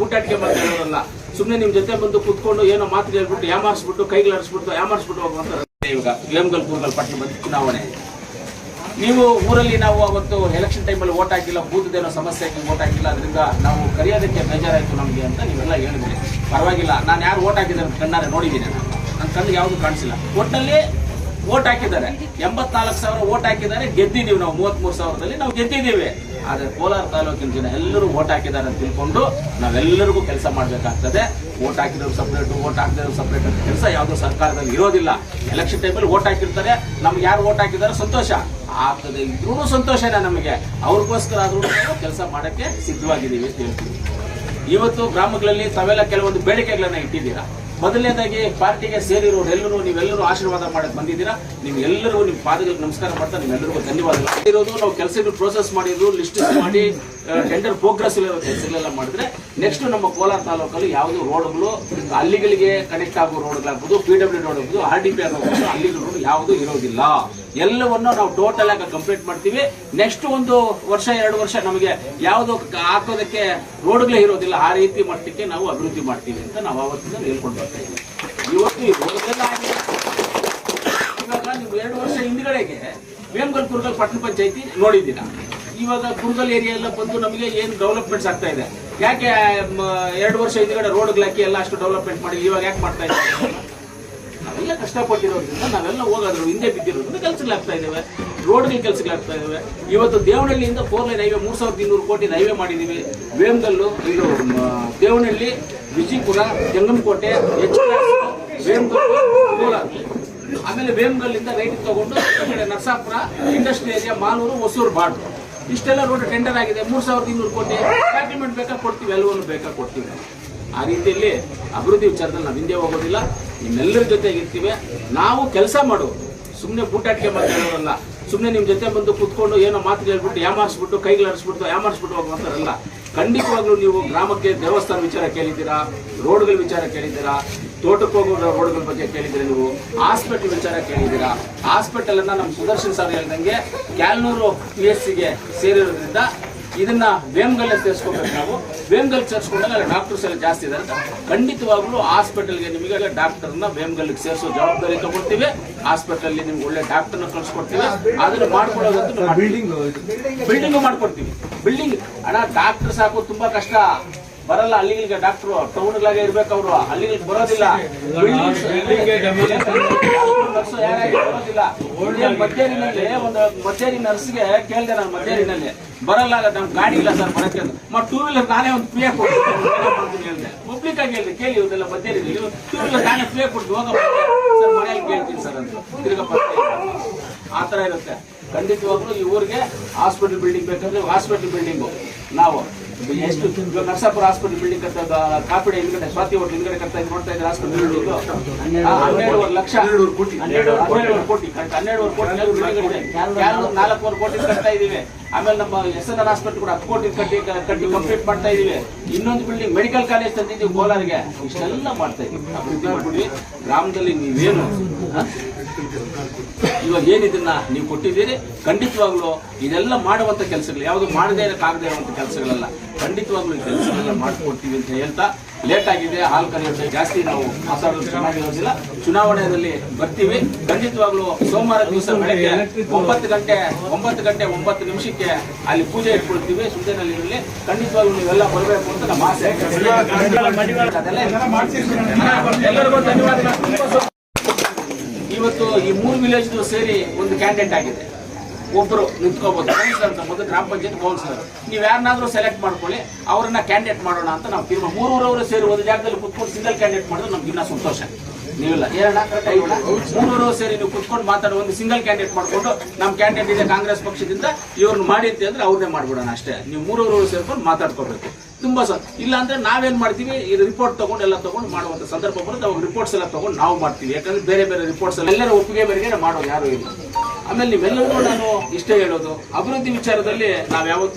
ಊಟಾಟಿಕೆ ಮಾತಾಡೋರಲ್ಲ. ಸುಮ್ಮನೆ ನಿಮ್ ಜೊತೆ ಬಂದು ಕುತ್ಕೊಂಡು ಏನೋ ಮಾತು ಹೇಳ್ಬಿಟ್ಟು ಯಾಮಾರಿಸ್ಬಿಟ್ಟು ಕೈಗಳರಿಸ್ಬಿಟ್ಟು ಹೋಗುವಂತ ಇವಾಗ ವೇಮಗಲ್ ಕೂರ್ಗಲ್ ಪಟ್ಟಣ ಬಂದು ಚುನಾವಣೆ. ನೀವು ಊರಲ್ಲಿ ನಾವು ಅವತ್ತು ಎಲೆಕ್ಷನ್ ಟೈಮಲ್ಲಿ ಓಟ್ ಹಾಕಿಲ್ಲ, ಬೂತದೇನೋ ಸಮಸ್ಯೆ ಆಗಿ ಓಟ್ ಹಾಕಿಲ್ಲ, ಅದರಿಂದ ನಾವು ಕರೆಯೋದಕ್ಕೆ ಬೇಜಾರಾಯ್ತು ನಮಗೆ ಅಂತ ನೀವೆಲ್ಲ ಹೇಳಿದ್ರಿ. ಪರವಾಗಿಲ್ಲ, ನಾನು ಯಾರು ಓಟ್ ಹಾಕಿದ್ದಾರೆ ಕಣ್ಣಾರೆ ನೋಡಿದ್ದೀನಿ, ನನ್ನ ಕಣ್ಣಿಗೆ ಯಾವುದು ಕಾಣಿಸಿಲ್ಲ. ಒಟ್ಟಿನಲ್ಲಿ ಓಟ್ ಹಾಕಿದ್ದಾರೆ, 84,000 ಓಟ್ ಹಾಕಿದ್ದಾರೆ, ಗೆದ್ದಿದ್ದೀವಿ ನಾವು. 33,000ದಲ್ಲಿ ನಾವು ಗೆದ್ದಿದ್ದೀವಿ. ಆದರೆ ಕೋಲಾರ ತಾಲೂಕಿನ ಜನ ಎಲ್ಲರೂ ಓಟ್ ಹಾಕಿದ್ದಾರೆ ಅಂತ ತಿಳ್ಕೊಂಡು ನಾವೆಲ್ಲರಿಗೂ ಕೆಲಸ ಮಾಡಬೇಕಾಗ್ತದೆ. ಓಟ್ ಹಾಕಿದ್ರು ಸಪ್ರೇಟ್, ಓಟ್ ಹಾಕಿದ್ರು ಸಪ್ರೇಟ್ ಅಂತ ಕೆಲಸ ಯಾವುದೋ ಸರ್ಕಾರದಲ್ಲಿ ಇರೋದಿಲ್ಲ. ಎಲೆಕ್ಷನ್ ಟೈಮಲ್ಲಿ ಓಟ್ ಹಾಕಿರ್ತಾರೆ, ನಮ್ಗೆ ಯಾರು ಓಟ್ ಹಾಕಿದಾರೋ ಸಂತೋಷ ಆಗ್ತದೆ, ಇದ್ರೂ ಸಂತೋಷನೇ ನಮಗೆ. ಅವ್ರಿಗೋಸ್ಕರ ಆದ್ರೂ ಕೆಲಸ ಮಾಡಕ್ಕೆ ಸಿದ್ಧವಾಗಿದ್ದೀವಿ ಅಂತ ಹೇಳ್ತೀವಿ. ಇವತ್ತು ಗ್ರಾಮಗಳಲ್ಲಿ ತಾವೆಲ್ಲ ಕೆಲವೊಂದು ಬೇಡಿಕೆಗಳನ್ನ ಇಟ್ಟಿದ್ದೀರಾ. ಮೊದಲನೇದಾಗಿ ಪಾರ್ಟಿಗೆ ಸೇರಿರೋರು ಎಲ್ಲರೂ ನೀವೆಲ್ಲರೂ ಆಶೀರ್ವಾದ ಮಾಡಕ್ಕೆ ಬಂದಿದ್ದೀರಾ. ನಿಮ್ಗೆಲ್ಲರಿಗೂ ನಿಮ್ಮ ಪಾದಗಳಿಗೆ ನಮಸ್ಕಾರ ಮಾಡ್ತಾ ನಿಮ್ಮೆಲ್ಲರಿಗೂ ಧನ್ಯವಾದಗಳು. ಇರೋದು ನಾವು ಕೆಲಸಗಳು ಪ್ರೋಸೆಸ್ ಮಾಡಿದ್ರು, ಲಿಸ್ಟ್ ಮಾಡಿ ಟೆಂಡರ್ ಪ್ರೋಗ್ರೆಸ್ ಕೆಲಸಗಳೆಲ್ಲ ಮಾಡಿದ್ರೆ ನೆಕ್ಸ್ಟ್ ನಮ್ಮ ಕೋಲಾರ ತಾಲೂಕಲ್ಲಿ ಯಾವುದು ರೋಡ್ಗಳು ಹಳ್ಳಿಗಳಿಗೆ ಕನೆಕ್ಟ್ ಆಗೋ ರೋಡ್ಗಳಾಗ್ಬೋದು, PWD ರೋಡ್ ಆಗ್ಬೋದು, RDP ಆಗಬಹುದು, ಹಳ್ಳಿಗಳ ರೋಡ್ ಯಾವುದು ಇರೋದಿಲ್ಲ. ಎಲ್ಲವನ್ನು ನಾವು ಟೋಟಲ್ ಆಗಿ ಕಂಪ್ಲೀಟ್ ಮಾಡ್ತೀವಿ. ನೆಕ್ಸ್ಟ್ 1 ವರ್ಷ 2 ವರ್ಷ ನಮಗೆ ಯಾವುದು ಹಾಕೋದಕ್ಕೆ ರೋಡ್ಗಳೇ ಇರೋದಿಲ್ಲ, ಆ ರೀತಿ ಮಟ್ಟಕ್ಕೆ ನಾವು ಅಭಿವೃದ್ಧಿ ಮಾಡ್ತೀವಿ ಅಂತ ನಾವು ಆವತ್ತಿಂದ ಹೇಳ್ಕೊಂಡು ಬರ್ತಾ ಇದ್ದೀವಿ. ಇವತ್ತು ಈ ರೋಡ್ಗೆಲ್ಲ ಆಗಿದೆ. ಇವಾಗ ನೀವು 2 ವರ್ಷ ಹಿಂದ್ಗಡೆಗೆ ವೇಮಗಲ್ ಕೂರ್ಗಲ್ ಪಟ್ಟಣ ಪಂಚಾಯತಿ ನೋಡಿದ್ದೀರಾ. ಇವಾಗ ಕೂರ್ಗಲ್ ಏರಿಯಾ ಎಲ್ಲ ಬಂದು ನಮಗೆ ಏನು ಡೆವಲಪ್ಮೆಂಟ್ಸ್ ಆಗ್ತಾ ಇದೆ. ಯಾಕೆ 2 ವರ್ಷ ಹಿಂದ್ಗಡೆ ರೋಡ್ಗಳಾಕಿ ಎಲ್ಲ ಅಷ್ಟು ಡೆವಲಪ್ಮೆಂಟ್ ಮಾಡಿ ಇವಾಗ ಯಾಕೆ ಮಾಡ್ತಾ ಇದ್ದೀವಿ? ನಾವೆಲ್ಲ ಕಷ್ಟಪಟ್ಟಿರೋದ್ರಿಂದ ನಾವೆಲ್ಲ ಹೋಗೋದ್ರು ಹಿಂದೆ ಬಿದ್ದಿರೋದ್ರಿಂದ ಕೆಲಸಗಳಾಗ್ತಾ ಇದ್ದೇವೆ, ರೋಡ್ಗಳ ಕೆಲಸಗಳಾಗ್ತಾ ಇದ್ದಾವೆ. ಇವತ್ತು ದೇವನಹಳ್ಳಿಯಿಂದ 4 ಲೈನ್ ಹೈವೇ 3,200 ಕೋಟಿ ಹೈವೇ ಮಾಡಿದ್ದೀವಿ. ವೇಮಗಲ್ಲು, ಇದು ದೇವನಹಳ್ಳಿ, ವಿಜಯಪುರ, ಜಂಗಮಕೋಟೆ, ವೇಮಗಲ್ಲು, ಕೋಲಾರ. ಆಮೇಲೆ ವೇಮಗಲ್ಲಿಂದ ರೈಟ್ ತಗೊಂಡು ನರಸಾಪುರ, ಇಂಡಸ್ಟ್ರಿ ಏರಿಯಾ, ಮಾಲೂರು, ಹೊಸೂರು, ಬಾಡು, ಇಷ್ಟೆಲ್ಲ ರೋಡ್ ಟೆಂಡರ್ ಆಗಿದೆ. 3,200 ಕೋಟಿ ಡಾಕ್ಯುಮೆಂಟ್ ಬೇಕಾ ಕೊಡ್ತೀವಿ, ಎಲ್ಲವನ್ನು ಬೇಕಾ ಕೊಡ್ತೀವಿ. ಆ ರೀತಿಯಲ್ಲಿ ಅಭಿವೃದ್ಧಿ ವಿಚಾರದಲ್ಲಿ ನಾವು ಹಿಂದೆ ಹೋಗೋದಿಲ್ಲ, ನಿಮ್ಮೆಲ್ಲರ ಜೊತೆಗೆ ಇರ್ತೀವಿ. ನಾವು ಕೆಲಸ ಮಾಡೋದು, ಸುಮ್ಮನೆ ಬೂಟಾಟಿಕೆ ಮಾತಾಡೋರಲ್ಲ. ಸುಮ್ಮನೆ ನಿಮ್ಮ ಜೊತೆ ಬಂದು ಕುತ್ಕೊಂಡು ಏನೋ ಮಾತು ಹೇಳ್ಬಿಟ್ಟು ಯಾಮಾರಿಸ್ಬಿಟ್ಟು ಹೋಗುವಂತಾರಲ್ಲ. ಖಂಡಿತವಾಗ್ಲೂ ನೀವು ಗ್ರಾಮಕ್ಕೆ ದೇವಸ್ಥಾನ ವಿಚಾರ ಕೇಳಿದ್ದೀರಾ, ರೋಡ್ಗಳ ವಿಚಾರ ಕೇಳಿದ್ದೀರಾ, ತೋಟಕ್ಕೆ ಹೋಗೋ ರೋಡ್ಗಳ ಬಗ್ಗೆ ಕೇಳಿದ್ದೀರಾ, ನೀವು ಹಾಸ್ಪಿಟಲ್ ವಿಚಾರ ಕೇಳಿದ್ದೀರಾ. ಹಾಸ್ಪಿಟಲ್ ಅನ್ನ ನಮ್ಮ ಸುದರ್ಶನ್ ಸರ್ ಹೇಳ್ದಂಗೆ ಕ್ಯಾಲ್ನೂರು PSCಗೆ ಸೇರಿರೋದ್ರಿಂದ ಇದನ್ನ ವೇಮಗಲ್ಲೇ ಸೇರಿಸ್ಕೋಬೇಕು. ನಾವು ವೇಮಗಲ್ ಸೇರಿಸ್ಕೊಂಡಾಗ ಅಲ್ಲಿ ಡಾಕ್ಟರ್ಸ್ ಎಲ್ಲ ಜಾಸ್ತಿ ಇದ್ದಾರೆ. ಖಂಡಿತವಾಗ್ಲೂ ಹಾಸ್ಪಿಟಲ್ಗೆ ನಿಮಗೆ ಡಾಕ್ಟರ್ನ ವೇಮಗಲ್ಗೆ ಸೇರಿಸೋ ಜವಾಬ್ದಾರಿ ತಗೊಳ್ತೀವಿ. ಹಾಸ್ಪಿಟಲ್ ನಿಮ್ಗೆ ಒಳ್ಳೆ ಡಾಕ್ಟರ್ನ ಕಳ್ಸಿಕೊಡ್ತೀವಿ. ಅದನ್ನ ಮಾಡ್ಕೊಳ್ಳೋದಂತೂ ಬಿಲ್ಡಿಂಗ್ ಮಾಡ್ಕೊಡ್ತೀವಿ. ಬಿಲ್ಡಿಂಗ್ ಅಣ್ಣ, ಡಾಕ್ಟರ್ ಸಾಕು ತುಂಬಾ ಕಷ್ಟ, ಬರಲ್ಲ ಹಳ್ಳಿಗಳಿಗೆ ಡಾಕ್ಟರ್. ಟೌನ್ಗಳಾಗೆ ಇರ್ಬೇಕು, ಅವರು ಹಳ್ಳಿಗಳಿಗೆ ಬರೋದಿಲ್ಲ. ಬರೋದಿಲ್ಲ. ಮದ್ದೇರಿನಲ್ಲಿ ಒಂದು ಮದ್ದೇರಿ ನರ್ಸ್ಗೆ ಕೇಳಿದೆ ನಾನು, ಮದ್ದೇರಿನಲ್ಲಿ ಬರಲ್ಲ, ನಮ್ ಗಾಡಿ ಇಲ್ಲ ಸರ್ ಬರಕ್ಕೆ. 2 ವೀಲರ್ ನಾನೇ ಒಂದು ಫ್ರೀ ಕೊಡ್ತೀನಿ ಹೇಳಿದೆ. ಪಬ್ಲಿಕ್ ಆಗಿ ಹೇಳಿದೆ, ಕೇಳಿ ಇವತ್ತೆಲ್ಲ ಮದ್ದೇರಿ 2 ವೀಲರ್ ನಾನೇ ಫ್ರೀ ಕೊಡ್ತೀನಿ, ಹೋಗ ಸರ್ ಮನೆಯಲ್ಲಿ ಕೇಳ್ತೀನಿ ಸರ್ ಅಂತ ತಿರ್ಗಪ್ಪ. ಆ ತರ ಇರುತ್ತೆ. ಖಂಡಿತವಾಗ್ಲೂ ಈ ಊರಿಗೆ ಹಾಸ್ಪಿಟಲ್ ಬಿಲ್ಡಿಂಗ್ ಬೇಕಂದ್ರೆ ಹಾಸ್ಪಿಟಲ್ ಬಿಲ್ಡಿಂಗು ನಾವು ಎಷ್ಟು ನರಸಾಪುರ ಹಾಸ್ಪಿಟಲ್ ಬಿಲ್ಡಿಂಗ್ ಕಟ್ಟದ, ಕಾಪಿಡೆ ಹಿಂದ್ಗಡೆ ಸ್ವಾತಿ ಹೋಟ್ಲ್ ಹಿಂದ್ಗಡೆ ಕಟ್ತಾ ಇದ್ದು ನೋಡ್ತಾ ಇದ್ರೆ ಹಾಸ್ಪಿಟಲ್ ಬಿಲ್ಡಿಂಗ್ 12 ಲಕ್ಷ 12 ಕೋಟಿ 12 ಕೋಟಿ 4 ಕೋಟಿ ಕಟ್ತಾ ಇದೀವಿ. ಆಮೇಲೆ ನಮ್ಮ SNR ಹಾಸ್ಪಿಟಲ್ ಕೂಡ 10 ಕೋಟಿ ಕಟ್ಟಿ ಕಂಪ್ಲೀಟ್ ಮಾಡ್ತಾ ಇದೀವಿ. ಇನ್ನೊಂದು ಬಿಲ್ಡಿಂಗ್ ಮೆಡಿಕಲ್ ಕಾಲೇಜ್ ತಂದಿದ್ದೀವಿ ಕೋಲಾರಿಗೆ. ಇಷ್ಟೆಲ್ಲ ಮಾಡ್ತಾ ಇದೀವಿ, ಅಭಿವೃದ್ಧಿ ಮಾಡ್ಬಿಡಿ. ಗ್ರಾಮದಲ್ಲಿ ನೀವೇನು ಇವಾಗ ಏನಿದನ್ನ ನೀವು ಕೊಟ್ಟಿದ್ದೀರಿ, ಖಂಡಿತವಾಗ್ಲೂ ಇದೆಲ್ಲ ಮಾಡುವಂತ ಕೆಲಸಗಳು ಯಾವುದು ಮಾಡದೇ ಇರೋಕ್ಕಾಗದೇ ಇರುವಂತ ಕೆಲಸಗಳೆಲ್ಲ ಖಂಡಿತವಾಗ್ಲೂ ಈ ಕೆಲಸಗಳೆಲ್ಲ ಮಾಡಿಕೊಡ್ತೀವಿ ಅಂತ ಹೇಳ್ತಾ, ಲೇಟ್ ಆಗಿದೆ, ಹಾಲು ಕರೆಯೋದು ಜಾಸ್ತಿ ನಾವು ಮಾತಾಡೋದು ಚೆನ್ನಾಗಿರೋದಿಲ್ಲ. ಚುನಾವಣೆಯಲ್ಲಿ ಬರ್ತೀವಿ. ಖಂಡಿತವಾಗ್ಲೂ ಸೋಮವಾರ ದಿವಸ ಬೆಳಗ್ಗೆ 9 ಗಂಟೆ 9 ನಿಮಿಷಕ್ಕೆ ಅಲ್ಲಿ ಪೂಜೆ ಇಟ್ಕೊಳ್ತೀವಿ ಸುಂದೇನಹಳ್ಳಿಯಲ್ಲಿ. ಖಂಡಿತವಾಗ್ಲೂ ನೀವೆಲ್ಲ ಬರಬೇಕು ಅಂತ ನಮ್ಮ ಆಸೆ. ಎಲ್ಲರಿಗೂ ಧನ್ಯವಾದಗಳು. ಇವತ್ತು ಈ 3 ವಿಲೇಜ್ ಸೇರಿ ಒಂದು ಕ್ಯಾಂಡಿಡೇಟ್ ಆಗಿದೆ. ಒಬ್ಬರು ನಿಂತ್ಕೋಬಹುದು, ಕೌನ್ಸಿಲರ್ ಅಂತ, ಮೊದಲು ಗ್ರಾಮ ಪಂಚಾಯತ್ ಕೌನ್ಸಿಲರ್. ನೀವು ಯಾರನ್ನಾದ್ರೂ ಸೆಲೆಕ್ಟ್ ಮಾಡ್ಕೊಳ್ಳಿ, ಅವರನ್ನ ಕ್ಯಾಂಡಿಡೇಟ್ ಮಾಡೋಣ ಅಂತ ನಾವು ತೀರ್ಮಾನ. 3 ಸೇರಿ ಒಂದು ಜಾಗದಲ್ಲಿ ಕುತ್ಕೊಂಡು ಸಿಂಗಲ್ ಕ್ಯಾಂಡಿಡೇಟ್ ಮಾಡಿದ್ರೆ ನಮ್ಗೆ ಇನ್ನೂ ಸಂತೋಷ. ನೀವಿಲ್ಲ ಏನಣ್ಣ, 3 ಸೇರಿ ನೀವು ಕುತ್ಕೊಂಡು ಮಾತಾಡೋ ಒಂದು ಸಿಂಗಲ್ ಕ್ಯಾಂಡಿಡೇಟ್ ಮಾಡ್ಕೊಂಡು ನಮ್ಮ ಕ್ಯಾಂಡಿಡೇಟ್ ಇದೆ ಕಾಂಗ್ರೆಸ್ ಪಕ್ಷದಿಂದ, ಇವ್ರನ್ನ ಮಾಡಿ ಅಂತ ಅಂದ್ರೆ ಅವ್ರನ್ನೇ ಮಾಡ್ಬಿಡೋಣ ಅಷ್ಟೇ. ನೀವು 3 ಸೇರ್ಕೊಂಡು ಮಾತಾಡ್ಕೋಬೇಕು. ತುಂಬಾ ಇಲ್ಲ ಅಂದ್ರೆ ನಾವೇನ್ ಮಾಡ್ತೀವಿ, ಈ ರಿಪೋರ್ಟ್ ಎಲ್ಲ ತಗೊಂಡು ಮಾಡುವಂತ ಸಂದರ್ಭ ಬರುತ್ತೆ. ಅವಾಗ ರಿಪೋರ್ಟ್ಸ್ ಎಲ್ಲ ತಗೊಂಡು ನಾವು ಮಾಡ್ತೀವಿ. ಯಾಕಂದ್ರೆ ಬೇರೆ ರಿಪೋರ್ಟ್ಸ್ ಎಲ್ಲರ ಒಪ್ಪಿಗೆ ಮೇರೆಗೆ ಮಾಡೋದು ಯಾರು ಇಲ್ಲ. ಆಮೇಲೆ ನೀವೆಲ್ಲರೂ ನಾನು ಇಷ್ಟೇ ಹೇಳೋದು, ಅಭಿವೃದ್ಧಿ ವಿಚಾರದಲ್ಲಿ ನಾವ್ ಯಾವತ್ತು